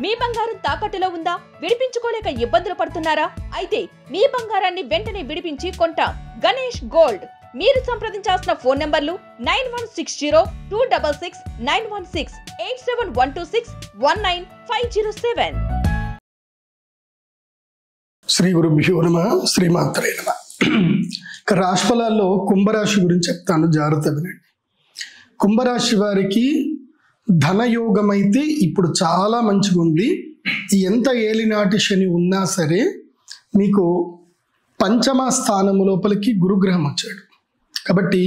మీ బంగారం తాకట్టులో ఉందా? విడిపించుకోలేక ఇబ్బందులు పడుతున్నారా? అయితే మీ బంగారాన్ని వెంటనే విడిపించి కొంటాం. గణేష్ గోల్డ్. మీరు సంప్రదించాల్సిన ఫోన్ నంబర్లు 9160 266 916 87126 19507. శ్రీ గురుభ్యో నమః. శ్రీమాత్రే నమః. రాశిఫలాల్లో కుంభరాశి గురించి చెప్తాను, జాగ్రత్త వినండి. కుంభరాశి వారికి ధనయోగం అయితే ఇప్పుడు చాలా మంచిగా ఉంది. ఎంత ఏలినాటి శని ఉన్నా సరే మీకు పంచమ స్థానము లోపలికి గురుగ్రహం వచ్చాడు కాబట్టి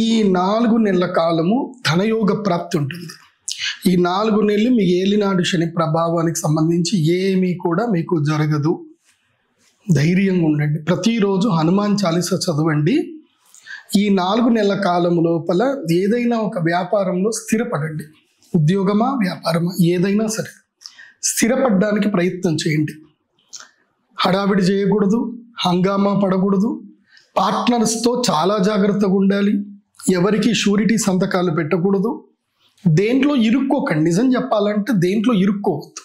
ఈ 4 నెలల కాలము ధనయోగ ప్రాప్తి ఉంటుంది. ఈ 4 నెలలు మీ ఏలినాటి శని ప్రభావానికి సంబంధించి ఏమీ కూడా మీకు జరగదు. ధైర్యంగా ఉండండి. ప్రతిరోజు హనుమాన్ చాలీసా చదవండి. ఈ 4 నెలల కాలం లోపల ఏదైనా ఒక వ్యాపారంలో స్థిరపడండి. ఉద్యోగమా వ్యాపారమా ఏదైనా సరే స్థిరపడడానికి ప్రయత్నం చేయండి. హడావిడి చేయకూడదు, హంగామా పడకూడదు. పార్ట్నర్స్తో చాలా జాగ్రత్తగా ఉండాలి. ఎవరికి షూరిటీ సంతకాలు పెట్టకూడదు. దేంట్లో ఇరుక్కోకండి. నిజం చెప్పాలంటే దేంట్లో ఇరుక్కోవద్దు.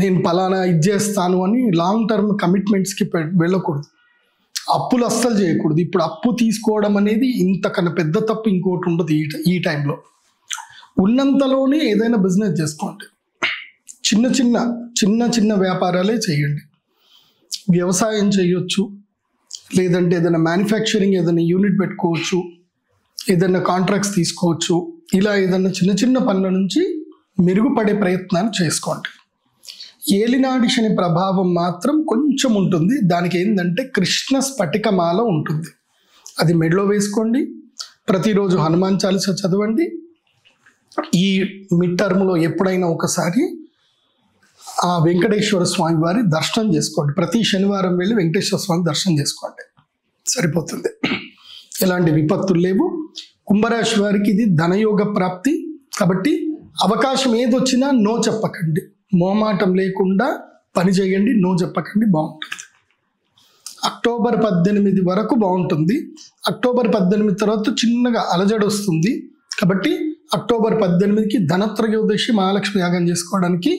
నేను పలానా ఇది చేస్తాను అని లాంగ్ టర్మ్ కమిట్మెంట్స్కి వెళ్ళకూడదు. అప్పులు అస్సలు చేయకూడదు. ఇప్పుడు అప్పు తీసుకోవడం అనేది ఇంతకన్నా పెద్ద తప్పు ఇంకోటి ఉండదు. ఈ టైంలో ఉన్నంతలోనే ఏదైనా బిజినెస్ చేసుకోండి. చిన్న చిన్న వ్యాపారాలే చేయండి. వ్యవసాయం చేయొచ్చు, లేదంటే ఏదైనా మ్యానుఫ్యాక్చరింగ్ ఏదైనా యూనిట్ పెట్టుకోవచ్చు, ఏదైనా కాంట్రాక్ట్స్ తీసుకోవచ్చు. ఇలా ఏదైనా చిన్న పనుల నుంచి మెరుగుపడే ప్రయత్నాలు చేసుకోండి. ఏలినాడి శని ప్రభావం మాత్రం కొంచెం ఉంటుంది. దానికి ఏంటంటే కృష్ణ స్ఫటికమాల ఉంటుంది. అది మెడలో వేసుకోండి. ప్రతిరోజు హనుమాన్ చాలీసా చదవండి. ఈ మిడ్ టర్మ్లో ఎప్పుడైనా ఒకసారి ఆ వెంకటేశ్వర స్వామి వారి దర్శనం చేసుకోండి. ప్రతి శనివారం వెళ్ళి వెంకటేశ్వర స్వామి దర్శనం చేసుకోండి, సరిపోతుంది. ఎలాంటి విపత్తులు లేవు. కుంభరాశి వారికి ఇది ధనయోగ ప్రాప్తి కాబట్టి అవకాశం ఏదొచ్చినా నో చెప్పకండి. మోమాటం లేకుండా పని చేయండి. నో చెప్పకండి. బాగుంటుంది. అక్టోబర్ 18 వరకు బాగుంటుంది. అక్టోబర్ 18 తర్వాత చిన్నగా అలజడి వస్తుంది కాబట్టి అక్టోబర్ 18కి ధనత్రయోదశి మహాలక్ష్మి యాగం చేసుకోవడానికి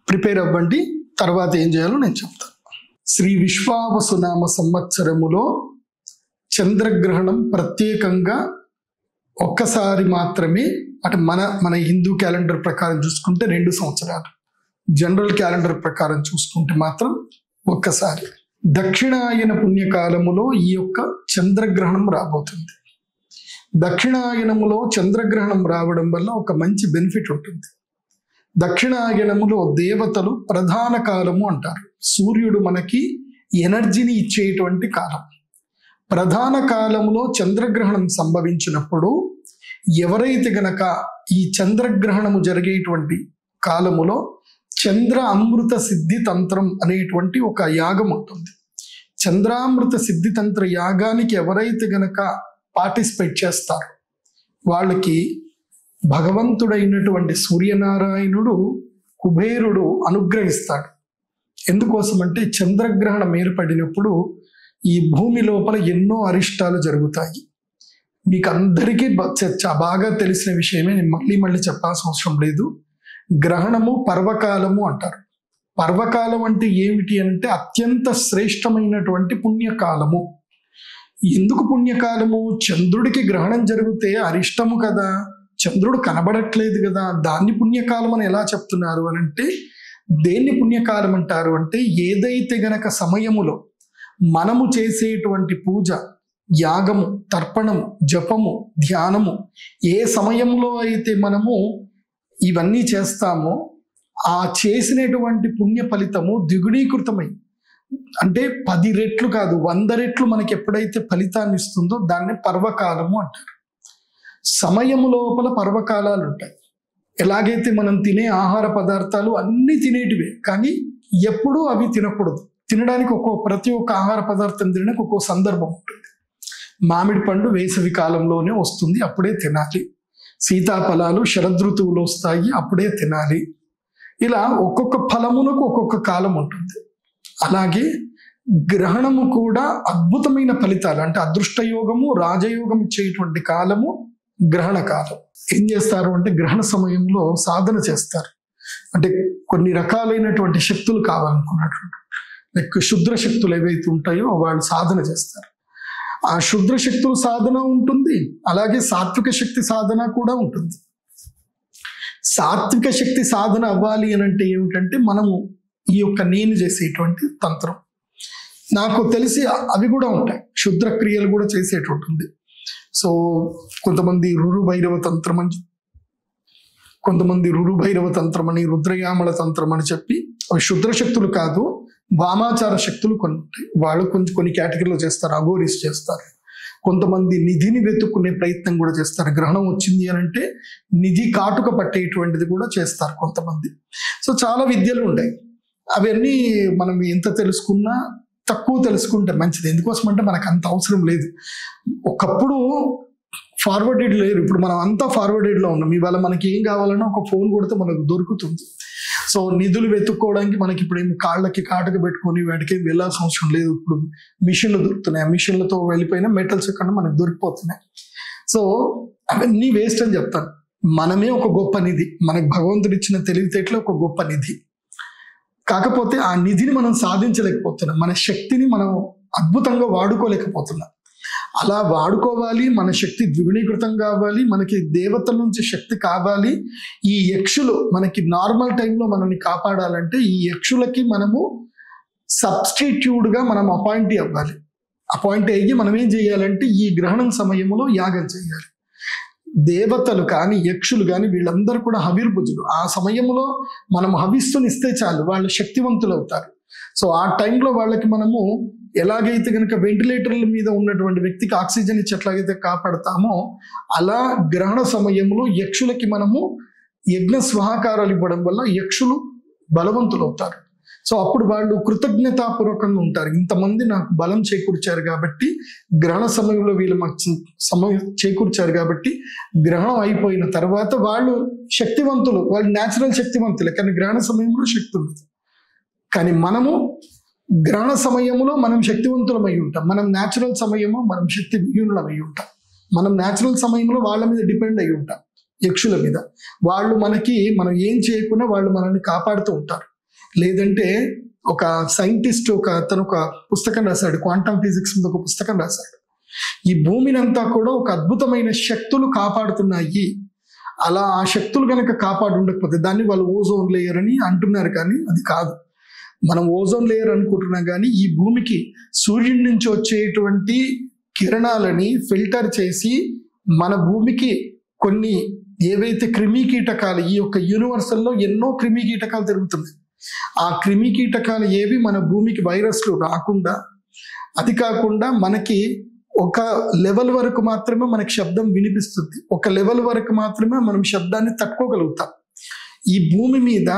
ప్రిపేర్ అవ్వండి. తర్వాత ఏం చేయాలో నేను చెప్తాను. శ్రీ విశ్వావసునామ సంవత్సరములో చంద్రగ్రహణం ప్రత్యేకంగా ఒక్కసారి మాత్రమే, అంటే మన హిందూ క్యాలెండర్ ప్రకారం చూసుకుంటే 2 సంవత్సరాలు, జనరల్ క్యాలెండర్ ప్రకారం చూసుకుంటే మాత్రం ఒక్కసారి. దక్షిణాయన పుణ్యకాలములో ఈ యొక్క చంద్రగ్రహణం రాబోతుంది. దక్షిణాయనములో చంద్రగ్రహణం రావడం వల్ల ఒక మంచి బెనిఫిట్ ఉంటుంది. దక్షిణాయనములో దేవతలు ప్రధాన కాలము అంటారు. సూర్యుడు మనకి ఎనర్జీని ఇచ్చేటువంటి కాలం. ప్రధాన కాలములో చంద్రగ్రహణం సంభవించినప్పుడు ఎవరైతే గనక ఈ చంద్రగ్రహణము జరిగేటువంటి కాలములో చంద్ర అమృత సిద్ధి తంత్రం అనేటువంటి ఒక యాగం ఉంటుంది. చంద్రామృత సిద్ధి తంత్ర యాగానికి ఎవరైతే గనక పార్టిసిపేట్ చేస్తారో వాళ్ళకి భగవంతుడైనటువంటి సూర్యనారాయణుడు, కుబేరుడు అనుగ్రహిస్తాడు. ఎందుకోసమంటే చంద్రగ్రహణం ఏర్పడినప్పుడు ఈ భూమి లోపల ఎన్నో అరిష్టాలు జరుగుతాయి. మీకు అందరికీ బాగా తెలిసిన విషయమే, నేను మళ్ళీ చెప్పాల్సిన అవసరం లేదు. గ్రహణము పర్వకాలము అంటారు. పర్వకాలం అంటే ఏమిటి అంటే అత్యంత శ్రేష్టమైనటువంటి పుణ్యకాలము. ఎందుకు పుణ్యకాలము? చంద్రుడికి గ్రహణం జరిగితే అరిష్టము కదా, చంద్రుడు కనబడట్లేదు కదా, దాన్ని పుణ్యకాలం అని ఎలా చెప్తున్నారు అని అంటే, దేన్ని పుణ్యకాలం అంటారు అంటే ఏదైతే గనక సమయములో మనము చేసేటువంటి పూజ, యాగము, తర్పణము, జపము, ధ్యానము ఏ సమయంలో అయితే మనము ఇవన్నీ చేస్తామో ఆ చేసినటువంటి పుణ్య ఫలితము ద్విగుణీకృతమై, అంటే 10 రెట్లు కాదు 100 రెట్లు మనకి ఎప్పుడైతే ఫలితాన్ని ఇస్తుందో దాన్ని పర్వకాలము అంటారు. సమయము లోపల పర్వకాలాలు ఉంటాయి. ఎలాగైతే మనం తినే ఆహార పదార్థాలు అన్నీ తినేటివే, కానీ ఎప్పుడూ అవి తినకూడదు. తినడానికి ప్రతి ఒక్క ఆహార పదార్థం తినడానికి ఒక్కో సందర్భం ఉంటుంది. మామిడి పండు వేసవి కాలంలోనే వస్తుంది, అప్పుడే తినాలి. సీతాఫలాలు శరదృతువులో వస్తాయి, అప్పుడే తినాలి. ఇలా ఒక్కొక్క ఫలమునకు ఒక్కొక్క కాలం ఉంటుంది. అలాగే గ్రహణము కూడా అద్భుతమైన ఫలితాలు, అంటే అదృష్టయోగము, రాజయోగం ఇచ్చేటువంటి కాలము గ్రహణ కాలం. ఏం చేస్తారు అంటే గ్రహణ సమయంలో సాధన చేస్తారు. అంటే కొన్ని రకాలైనటువంటి శక్తులు కావాలనుకున్నటువంటి లైక్ శుద్ర శక్తులు ఏవైతే ఉంటాయో వాళ్ళు సాధన చేస్తారు. ఆ శుద్ర శక్తుల సాధన ఉంటుంది, అలాగే సాత్విక శక్తి సాధన కూడా ఉంటుంది. సాత్విక శక్తి సాధన అవ్వాలి అని అంటే ఏమిటంటే మనము ఈ యొక్క నేను చేసేటువంటి తంత్రం, నాకు తెలిసి అవి కూడా ఉంటాయి, క్షుద్ర క్రియలు కూడా చేసేటట్టుంది. సో కొంతమంది రురుభైరవ తంత్రం అని, కొంతమంది రురుభైరవ తంత్రం అని, రుద్రయామల తంత్రం అని చెప్పి అవి శుద్ర శక్తులు కాదు, వామాచార శక్తులు కొన్ని ఉంటాయి. వాళ్ళు కొన్ని కేటగిరీలో చేస్తారు, అఘోరీస్ చేస్తారు. కొంతమంది నిధిని వెతుక్కునే ప్రయత్నం కూడా చేస్తారు. గ్రహణం వచ్చింది అని అంటే నిధి కాటుక పట్టేటువంటిది కూడా చేస్తారు కొంతమంది. సో చాలా విద్యలు ఉంటాయి. అవన్నీ మనం ఎంత తెలుసుకున్నా తక్కువ తెలుసుకుంటే మంచిది. ఎందుకోసం అంటే మనకు అంత అవసరం లేదు. ఒకప్పుడు ఫార్వర్డెడ్ లేరు, ఇప్పుడు మనం అంతా ఫార్వర్డెడ్లో ఉన్నాం. ఇవాళ మనకి ఏం కావాలన్నా ఒక ఫోన్ కొడితే మనకు దొరుకుతుంది. సో నిధులు వెతుక్కోవడానికి మనకి ఇప్పుడు ఏం కాళ్ళకి కాటుక పెట్టుకొని వాటికి వెళ్ళాల్సిన అవసరం లేదు. ఇప్పుడు మిషన్లు దొరుకుతున్నాయి, ఆ మిషన్లతో వెళ్ళిపోయిన మెటల్స్ ఎక్కడ మనకు దొరికిపోతున్నాయి. సో అవన్నీ వేస్ట్ అని చెప్తాను. మనమే ఒక గొప్ప నిధి, మనకు భగవంతుడు ఇచ్చిన తెలివితేటలో ఒక గొప్ప నిధి. కాకపోతే ఆ నిధిని మనం సాధించలేకపోతున్నాం, మన శక్తిని మనం అద్భుతంగా వాడుకోలేకపోతున్నాం. అలా వాడుకోవాలి, మన శక్తి ద్విగుణీకృతం కావాలి, మనకి దేవతల నుంచి శక్తి కావాలి. ఈ యక్షులు మనకి నార్మల్ టైంలో మనల్ని కాపాడాలంటే ఈ యక్షులకి మనము సబ్స్టిట్యూట్గా మనం అపాయింట్ అవ్వాలి. అపాయింట్ అయ్యి మనం ఏం చేయాలంటే ఈ గ్రహణం సమయంలో యాగం చేయాలి. దేవతలు కానీ యక్షులు కానీ వీళ్ళందరూ కూడా హవిర్భుజులు. ఆ సమయంలో మనం హవిస్సునిస్తే చాలు వాళ్ళు శక్తివంతులు అవుతారు. సో ఆ టైంలో వాళ్ళకి మనము ఎలాగైతే కనుక వెంటిలేటర్ల మీద ఉన్నటువంటి వ్యక్తికి ఆక్సిజన్ ఇచ్చి ఎట్లాగైతే కాపాడతామో అలా గ్రహణ సమయంలో యక్షులకి మనము యజ్ఞ స్వాహాకారాలు ఇవ్వడం వల్ల యక్షులు బలవంతులు అవుతారు. సో అప్పుడు వాళ్ళు కృతజ్ఞతాపూర్వకంగా ఉంటారు. ఇంతమంది నాకు బలం చేకూర్చారు కాబట్టి, గ్రహణ సమయంలో వీళ్ళు మాకు సమయం చేకూర్చారు కాబట్టి గ్రహణం అయిపోయిన తర్వాత వాళ్ళు శక్తివంతులు, వాళ్ళు న్యాచురల్ శక్తివంతులే, కానీ గ్రహణ సమయంలో శక్తి ఉంది. కానీ మనము గ్రహణ సమయంలో మనం శక్తివంతులమై ఉంటాం, మనం న్యాచురల్ సమయంలో మనం శక్తి విహీనులమై ఉంటాం. మనం న్యాచురల్ సమయంలో వాళ్ళ మీద డిపెండ్ అయి ఉంటాం, యక్షుల మీద. వాళ్ళు మనం ఏం చేయకుండా వాళ్ళు మనల్ని కాపాడుతూ ఉంటారు. లేదంటే ఒక సైంటిస్ట్ అతను ఒక పుస్తకం రాశాడు, క్వాంటమ్ ఫిజిక్స్ మీద ఒక పుస్తకం రాశాడు. ఈ భూమిని అంతా కూడా ఒక అద్భుతమైన శక్తులు కాపాడుతున్నాయి. అలా ఆ శక్తులు కనుక కాపాడు ఉండకపోతే దాన్ని వాళ్ళు ఓజోన్ లేయర్ అని అంటున్నారు, కానీ అది కాదు. మనం ఓజోన్ లేయర్ అనుకుంటున్నాం, కానీ ఈ భూమికి సూర్యుడి నుంచి వచ్చేటువంటి కిరణాలని ఫిల్టర్ చేసి మన భూమికి కొన్ని ఏవైతే క్రిమి కీటకాలు, ఈ యొక్క యూనివర్సల్లో ఎన్నో క్రిమి కీటకాలు తిరుగుతున్నాయి. ఆ క్రిమి కీటకాలు ఏవి మన భూమికి వైరస్లు రాకుండా, అది కాకుండా మనకి ఒక లెవెల్ వరకు మాత్రమే మనకి శబ్దం వినిపిస్తుంది, ఒక లెవెల్ వరకు మాత్రమే మనం శబ్దాన్ని తట్టుకోగలుగుతాం. ఈ భూమి మీద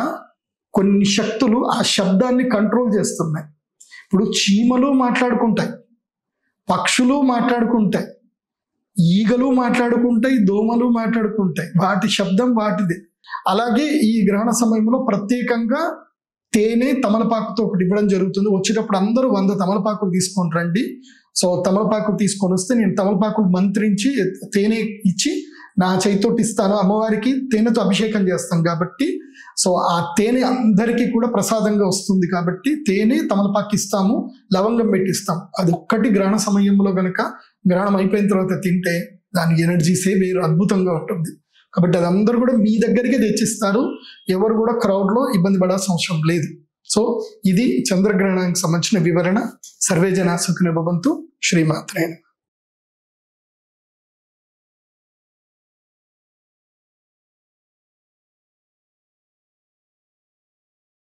కొన్ని శక్తులు ఆ శబ్దాన్ని కంట్రోల్ చేస్తున్నాయి. ఇప్పుడు చీమలు మాట్లాడుకుంటాయి, పక్షులు మాట్లాడుకుంటాయి, ఈగలు మాట్లాడుకుంటాయి, దోమలు మాట్లాడుకుంటాయి, వాటి శబ్దం వాటిదే. అలాగే ఈ గ్రహణ సమయంలో ప్రత్యేకంగా తేనె తమలపాకుతో ఒకటి ఇవ్వడం జరుగుతుంది. వచ్చేటప్పుడు అందరూ 100 తమలపాకులు తీసుకొని రండి. సో తమలపాకులు తీసుకొని వస్తే నేను తమలపాకులు మంత్రించి తేనె ఇచ్చి నా చేతితోటి ఇస్తాను, అమ్మవారికి తేనెతో అభిషేకం చేస్తాను కాబట్టి సో ఆ తేనె అందరికీ కూడా ప్రసాదంగా వస్తుంది కాబట్టి తేనె తమలపాకు ఇస్తాము, లవంగం పెట్టిస్తాం. అది ఒక్కటి గ్రహణ సమయంలో గనక గ్రహణం అయిపోయిన తర్వాత తింటే దాని ఎనర్జీసే వేరు, అద్భుతంగా ఉంటుంది. కాబట్టి అది అందరూ కూడా మీ దగ్గరికి తెచ్చిస్తారు, ఎవరు కూడా క్రౌడ్లో ఇబ్బంది పడాల్సిన అవసరం లేదు. సో ఇది చంద్రగ్రహణానికి సంబంధించిన వివరణ. సర్వే జనా సుఖినో భవంతు. శ్రీమాత్రే నమః.